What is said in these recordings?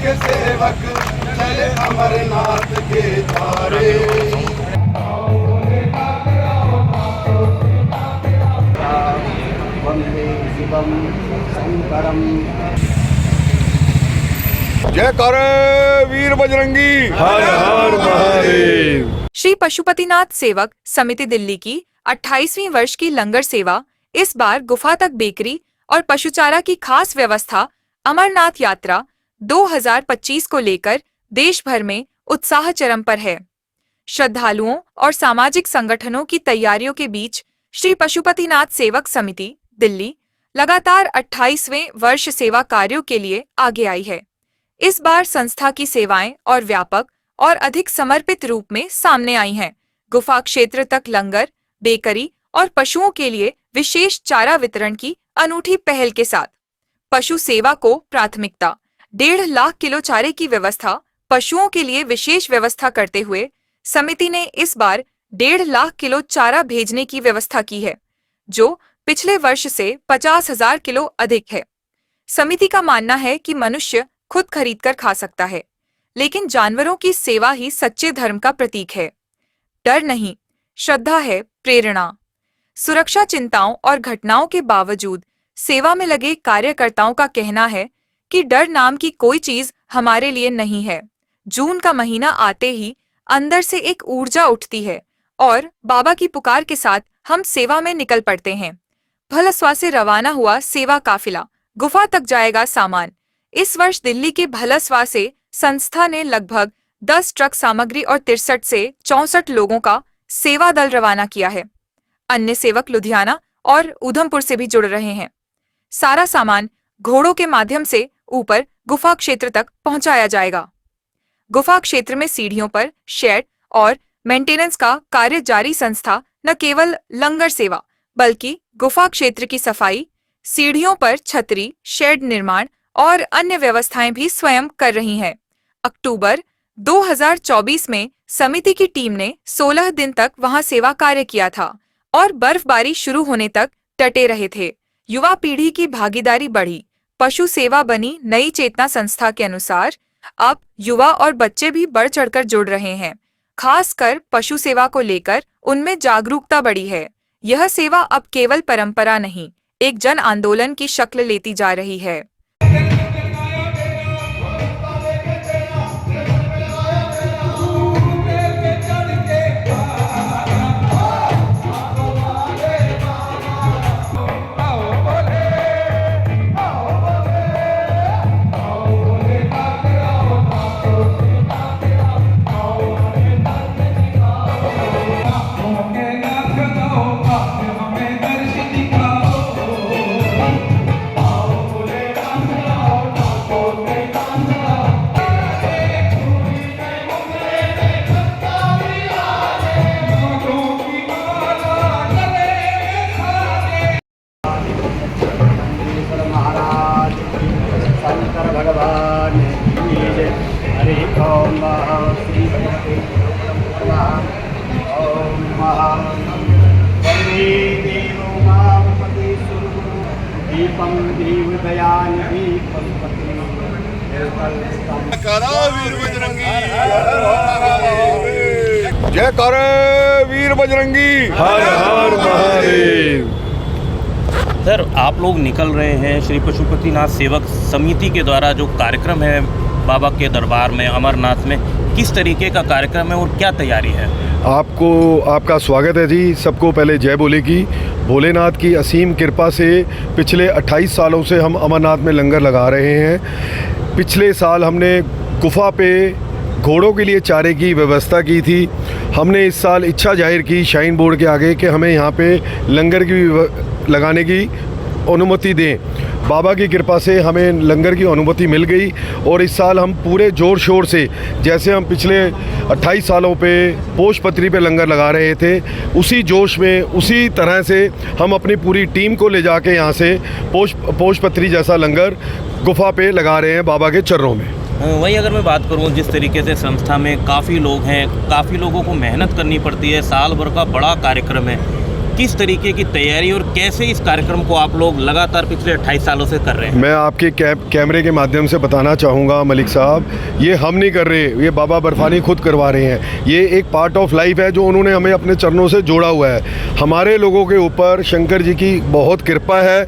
के सेवक चले अमरनाथ के द्वारे। वंदे शिवम शंकरम। जय कर वीर बजरंगी, हर हर महादेव। श्री पशुपतिनाथ सेवक समिति दिल्ली की 28वीं वर्ष की लंगर सेवा इस बार गुफा तक बेकरी और पशुचारा की खास व्यवस्था अमरनाथ यात्रा 2025 को लेकर देश भर में उत्साह चरम पर है। श्रद्धालुओं और सामाजिक संगठनों की तैयारियों के बीच श्री पशुपतिनाथ सेवक समिति दिल्ली लगातार 28वें वर्ष सेवा कार्यों के लिए आगे आई है। इस बार संस्था की सेवाएं और व्यापक और अधिक समर्पित रूप में सामने आई हैं। गुफा क्षेत्र तक लंगर, बेकरी और पशुओं के लिए विशेष चारा वितरण की अनूठी पहल के साथ पशु सेवा को प्राथमिकता, 1.5 लाख किलो चारे की व्यवस्था, पशुओं के लिए विशेष व्यवस्था करते हुए समिति ने इस बार 1.5 लाख किलो चारा भेजने की व्यवस्था की है, जो पिछले वर्ष से 50,000 किलो अधिक है। समिति का मानना है कि मनुष्य खुद खरीदकर खा सकता है, लेकिन जानवरों की सेवा ही सच्चे धर्म का प्रतीक है। डर नहीं, श्रद्धा है प्रेरणा। सुरक्षा चिंताओं और घटनाओं के बावजूद सेवा में लगे कार्यकर्ताओं का कहना है कि डर नाम की कोई चीज हमारे लिए नहीं है। जून का महीना आते ही अंदर से एक ऊर्जा उठती है और बाबा की पुकार के साथ हम सेवा में निकल पड़ते हैं। भलसवा से रवाना हुआ सेवा काफिला गुफा तक जाएगा सामान। इस वर्ष दिल्ली के भलसवा से संस्था ने लगभग 10 ट्रक सामग्री और 63 से 64 लोगों का सेवा दल रवाना किया है। अन्य सेवक लुधियाना और उधमपुर से भी जुड़ रहे हैं। सारा सामान घोड़ों के माध्यम से ऊपर गुफा क्षेत्र तक पहुंचाया जाएगा। गुफा क्षेत्र में सीढ़ियों पर शेड और मेंटेनेंस का कार्य जारी। संस्था न केवल लंगर सेवा बल्कि गुफा क्षेत्र की सफाई, सीढ़ियों पर छतरी, शेड निर्माण और अन्य व्यवस्थाएं भी स्वयं कर रही हैं। अक्टूबर 2024 में समिति की टीम ने 16 दिन तक वहां सेवा कार्य किया था और बर्फबारी शुरू होने तक डटे रहे थे। युवा पीढ़ी की भागीदारी बढ़ी, पशु सेवा बनी नई चेतना। संस्था के अनुसार अब युवा और बच्चे भी बढ़ चढ़कर जुड़ रहे हैं। खासकर पशु सेवा को लेकर उनमें जागरूकता बढ़ी है। यह सेवा अब केवल परंपरा नहीं, एक जन आंदोलन की शक्ल लेती जा रही है। जय कर वीर बजरंगी, हर हर महादेव। सर, आप लोग निकल रहे हैं श्री पशुपतिनाथ सेवक समिति के द्वारा जो कार्यक्रम है बाबा के दरबार में अमरनाथ में, किस तरीके का कार्यक्रम है और क्या तैयारी है? आपको आपका स्वागत है जी। सबको पहले जय बोले की। भोलेनाथ की असीम कृपा से पिछले 28 सालों से हम अमरनाथ में लंगर लगा रहे हैं। पिछले साल हमने गुफा पे घोड़ों के लिए चारे की व्यवस्था की थी। हमने इस साल इच्छा जाहिर की शाइन बोर्ड के आगे कि हमें यहाँ पे लंगर की लगाने की अनुमति दें। बाबा की कृपा से हमें लंगर की अनुमति मिल गई और इस साल हम पूरे ज़ोर शोर से, जैसे हम पिछले 28 सालों पे पोष पत्री पे लंगर लगा रहे थे, उसी जोश में उसी तरह से हम अपनी पूरी टीम को ले जाके यहाँ से पोष पत्री जैसा लंगर गुफा पे लगा रहे हैं बाबा के चरणों में। वही अगर मैं बात करूं, जिस तरीके से संस्था में काफ़ी लोग हैं, काफ़ी लोगों को मेहनत करनी पड़ती है, साल भर का बड़ा कार्यक्रम है, किस तरीके की तैयारी और कैसे इस कार्यक्रम को आप लोग लगातार पिछले 28 सालों से कर रहे हैं? मैं आपके कैमरे के माध्यम से बताना चाहूँगा मलिक साहब, ये हम नहीं कर रहे, ये बाबा बर्फानी खुद करवा रहे हैं। ये एक पार्ट ऑफ लाइफ है जो उन्होंने हमें अपने चरणों से जोड़ा हुआ है। हमारे लोगों के ऊपर शंकर जी की बहुत कृपा है।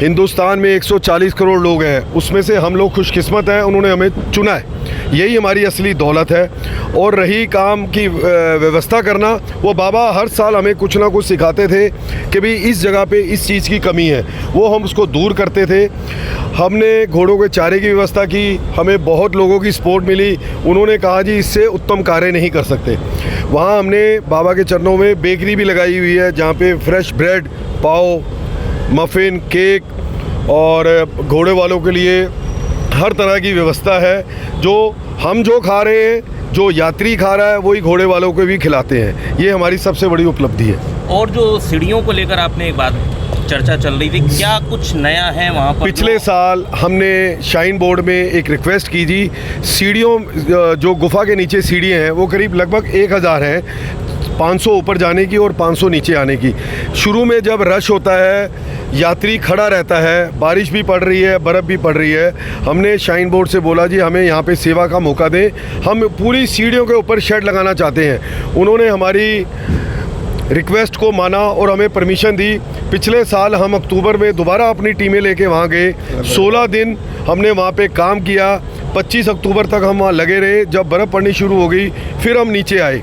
हिंदुस्तान में 140 करोड़ लोग हैं, उसमें से हम लोग खुशकिस्मत हैं, उन्होंने हमें चुना है। यही हमारी असली दौलत है। और रही काम की व्यवस्था करना, वो बाबा हर साल हमें कुछ ना कुछ सिखाते थे कि भाई इस जगह पे इस चीज़ की कमी है, वो हम उसको दूर करते थे। हमने घोड़ों के चारे की व्यवस्था की, हमें बहुत लोगों की सपोर्ट मिली। उन्होंने कहा जी इससे उत्तम कार्य नहीं कर सकते। वहाँ हमने बाबा के चरणों में बेकरी भी लगाई हुई है, जहाँ पे फ्रेश ब्रेड, पाव, मफ़िन, केक और घोड़े वालों के लिए हर तरह की व्यवस्था है। जो हम जो खा रहे हैं, जो यात्री खा रहा है, वही घोड़े वालों को भी खिलाते हैं। ये हमारी सबसे बड़ी उपलब्धि है। और जो सीढ़ियों को लेकर आपने एक बात चर्चा चल रही थी, क्या कुछ नया है वहाँ पर? पिछले साल हमने शाइन बोर्ड में एक रिक्वेस्ट की थी, सीढ़ियों जो गुफा के नीचे सीढ़ियाँ हैं वो करीब लगभग 1000 हैं, 500 ऊपर जाने की और 500 नीचे आने की। शुरू में जब रश होता है, यात्री खड़ा रहता है, बारिश भी पड़ रही है, बर्फ़ भी पड़ रही है, हमने शाइन बोर्ड से बोला जी हमें यहाँ पे सेवा का मौका दें, हम पूरी सीढ़ियों के ऊपर शेड लगाना चाहते हैं। उन्होंने हमारी रिक्वेस्ट को माना और हमें परमिशन दी। पिछले साल हम अक्टूबर में दोबारा अपनी टीमें लेके वहाँ गए, 16 दिन हमने वहाँ पे काम किया। 25 अक्टूबर तक हम वहाँ लगे रहे। जब बर्फ़ पड़नी शुरू हो गई फिर हम नीचे आए,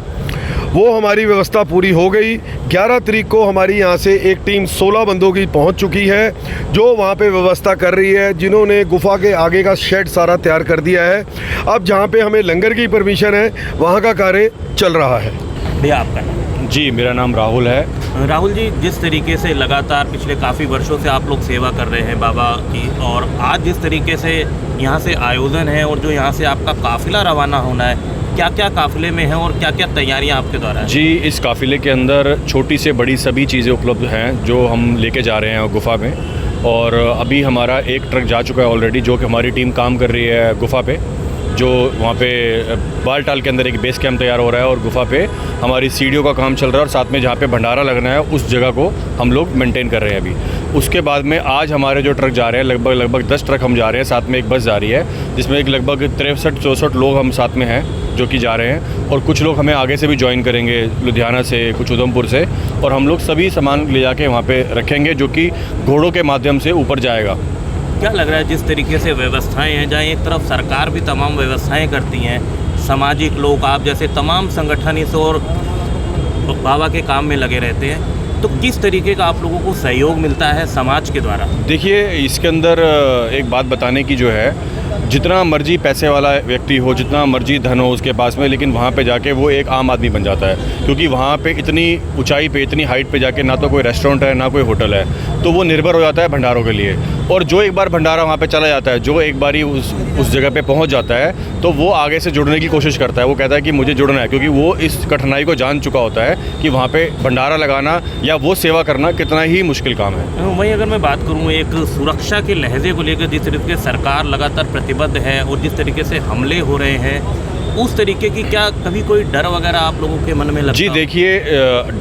वो हमारी व्यवस्था पूरी हो गई। 11 तारीख को हमारी यहाँ से एक टीम 16 बंदों की पहुँच चुकी है, जो वहाँ पे व्यवस्था कर रही है, जिन्होंने गुफा के आगे का शेड सारा तैयार कर दिया है। अब जहाँ पे हमें लंगर की परमिशन है, वहाँ का कार्य चल रहा है। भैया आपका नाम? जी, मेरा नाम राहुल है। राहुल जी, जिस तरीके से लगातार पिछले काफ़ी वर्षों से आप लोग सेवा कर रहे हैं बाबा की, और आज जिस तरीके से यहाँ से आयोजन है और जो यहाँ से आपका काफ़िला रवाना होना है, क्या क्या काफ़िले में है और क्या क्या तैयारियाँ आपके द्वारा हैं? जी, इस काफ़िले के अंदर छोटी से बड़ी सभी चीज़ें उपलब्ध हैं जो हम लेके जा रहे हैं गुफ़ा में। और अभी हमारा एक ट्रक जा चुका है ऑलरेडी, जो कि हमारी टीम काम कर रही है गुफ़ा पे, जो वहाँ पे बालटाल के अंदर एक बेस कैंप तैयार हो रहा है और गुफा पे हमारी सीढ़ियों का काम चल रहा है, और साथ में जहाँ पे भंडारा लगना है उस जगह को हम लोग मेंटेन कर रहे हैं अभी। उसके बाद में आज हमारे जो ट्रक जा रहे हैं, लगभग 10 ट्रक हम जा रहे हैं, साथ में एक बस जा रही है जिसमें एक लगभग 63-64 लोग हम साथ में हैं जो कि जा रहे हैं। और कुछ लोग हमें आगे से भी ज्वाइन करेंगे, लुधियाना से, कुछ उधमपुर से, और हम लोग सभी सामान ले जाके वहाँ पर रखेंगे जो कि घोड़ों के माध्यम से ऊपर जाएगा। क्या लग रहा है जिस तरीके से व्यवस्थाएं हैं, जहाँ एक तरफ सरकार भी तमाम व्यवस्थाएं करती हैं, सामाजिक लोग आप जैसे तमाम संगठन इस और बाबा के काम में लगे रहते हैं, तो किस तरीके का आप लोगों को सहयोग मिलता है समाज के द्वारा? देखिए, इसके अंदर एक बात बताने की जो है, जितना मर्जी पैसे वाला व्यक्ति हो, जितना मर्जी धन हो उसके पास में, लेकिन वहाँ पे जाके वो एक आम आदमी बन जाता है, क्योंकि वहाँ पे इतनी ऊंचाई पे, इतनी हाइट पे जाके ना तो कोई रेस्टोरेंट है ना कोई होटल है, तो वो निर्भर हो जाता है भंडारों के लिए। और जो एक बार भंडारा वहाँ पे चला जाता है, जो एक बारी उस जगह पे पहुँच जाता है, तो वो आगे से जुड़ने की कोशिश करता है। वो कहता है कि मुझे जुड़ना है, क्योंकि वो इस कठिनाई को जान चुका होता है कि वहाँ पे भंडारा लगाना या वो सेवा करना कितना ही मुश्किल काम है। वहीं अगर मैं बात करूँ एक सुरक्षा के लहजे को लेकर, जिस तरीके से सरकार लगातार प्रतिबद्ध है और जिस तरीके से हमले हो रहे हैं, उस तरीके की क्या कभी कोई डर वगैरह आप लोगों के मन में लगता है? जी देखिए,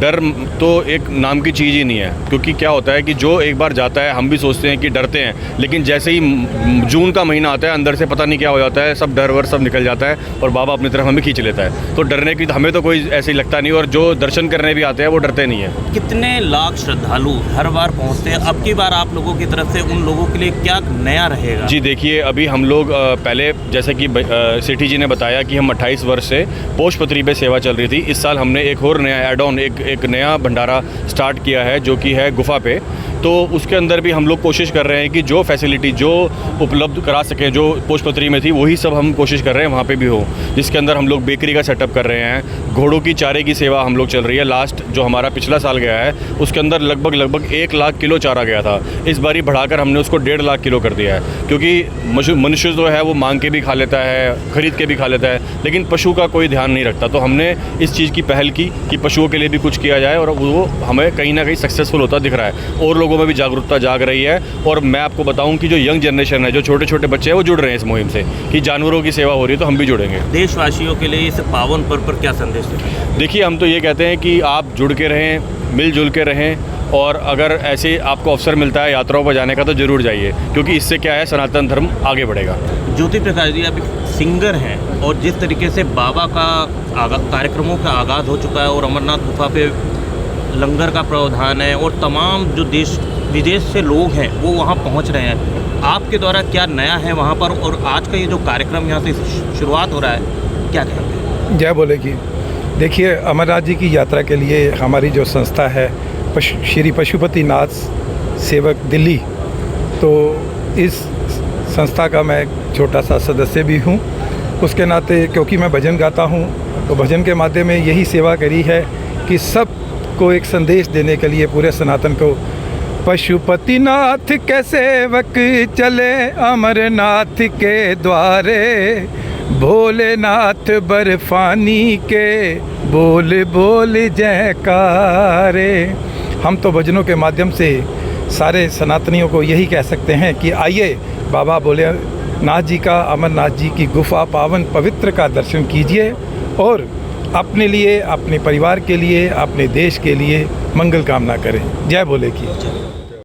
डर तो एक नाम की चीज़ ही नहीं है, क्योंकि क्या होता है कि जो एक बार जाता है, हम भी सोचते हैं कि डरते हैं, लेकिन जैसे ही जून का महीना आता है, अंदर से पता नहीं क्या हो जाता है, सब डर वर सब निकल जाता है और बाबा अपनी तरफ हमें खींच लेता है। तो डरने की हमें तो कोई ऐसे ही लगता नहीं, और जो दर्शन करने भी आते हैं वो डरते नहीं है। कितने लाख श्रद्धालु हर बार पहुँचते हैं? अब की बार आप लोगों की तरफ से उन लोगों के लिए क्या नया रहेगा? जी देखिए, अभी हम लोग पहले जैसे कि सेठी जी ने बताया कि हम 28 वर्ष से पोषपत्री पे सेवा चल रही थी। इस साल हमने एक और नया एड ऑन, एक नया भंडारा स्टार्ट किया है जो कि है गुफा पे। तो उसके अंदर भी हम लोग कोशिश कर रहे हैं कि जो फैसिलिटी जो उपलब्ध करा सकें, जो पोषपत्री में थी वही सब हम कोशिश कर रहे हैं वहाँ पे भी हो, जिसके अंदर हम लोग बेकरी का सेटअप कर रहे हैं, घोड़ों की चारे की सेवा हम लोग चल रही है। लास्ट जो हमारा पिछला साल गया है उसके अंदर लगभग 1 लाख किलो चारा गया था, इस बारी बढ़ाकर हमने उसको 1.5 लाख किलो कर दिया है, क्योंकि मनुष्य जो है वो मांग के भी खा लेता है, खरीद के भी खा लेता है, लेकिन पशु का कोई ध्यान नहीं रखता। तो हमने इस चीज़ की पहल की कि पशुओं के लिए भी कुछ किया जाए, और वो हमें कहीं ना कहीं सक्सेसफुल होता दिख रहा है, और लोगों में भी जागरूकता जाग रही है। और मैं आपको बताऊं कि जो यंग जनरेशन है, जो छोटे छोटे बच्चे हैं, वो जुड़ रहे हैं इस मुहिम से कि जानवरों की सेवा हो रही है, तो हम भी जुड़ेंगे। देशवासियों के लिए इस पावन पर्व पर क्या संदेश देते हैं? देखिए, हम तो ये कहते हैं कि आप जुड़ के रहें, मिलजुल के रहें और अगर ऐसे आपको अवसर मिलता है यात्राओं पर जाने का तो ज़रूर जाइए, क्योंकि इससे क्या है, सनातन धर्म आगे बढ़ेगा। ज्योति प्रकाश जी, आप सिंगर हैं और जिस तरीके से बाबा का कार्यक्रमों का आगाज़ हो चुका है और अमरनाथ गुफा पे लंगर का प्रावधान है और तमाम जो देश विदेश से लोग हैं वो वहाँ पहुँच रहे हैं, आपके द्वारा क्या नया है वहाँ पर, और आज का ये जो कार्यक्रम यहाँ से शुरुआत हो रहा है, क्या कहेंगे? जय बोले की। देखिए, अमरनाथ जी की यात्रा के लिए हमारी जो संस्था है श्री पशुपतिनाथ सेवक दिल्ली, तो इस संस्था का मैं एक छोटा सा सदस्य भी हूँ। उसके नाते क्योंकि मैं भजन गाता हूँ, तो भजन के माध्यम में यही सेवा करी है कि सब को एक संदेश देने के लिए पूरे सनातन को, पशुपतिनाथ के सेवक चले अमरनाथ के द्वारे, भोलेनाथ बर्फानी के बोल बोल जयकारे। हम तो भजनों के माध्यम से सारे सनातनियों को यही कह सकते हैं कि आइए बाबा भोलेनाथ जी का, अमरनाथ जी की गुफा पावन पवित्र का दर्शन कीजिए और अपने लिए, अपने परिवार के लिए, अपने देश के लिए मंगल कामना करें। जय भोले की।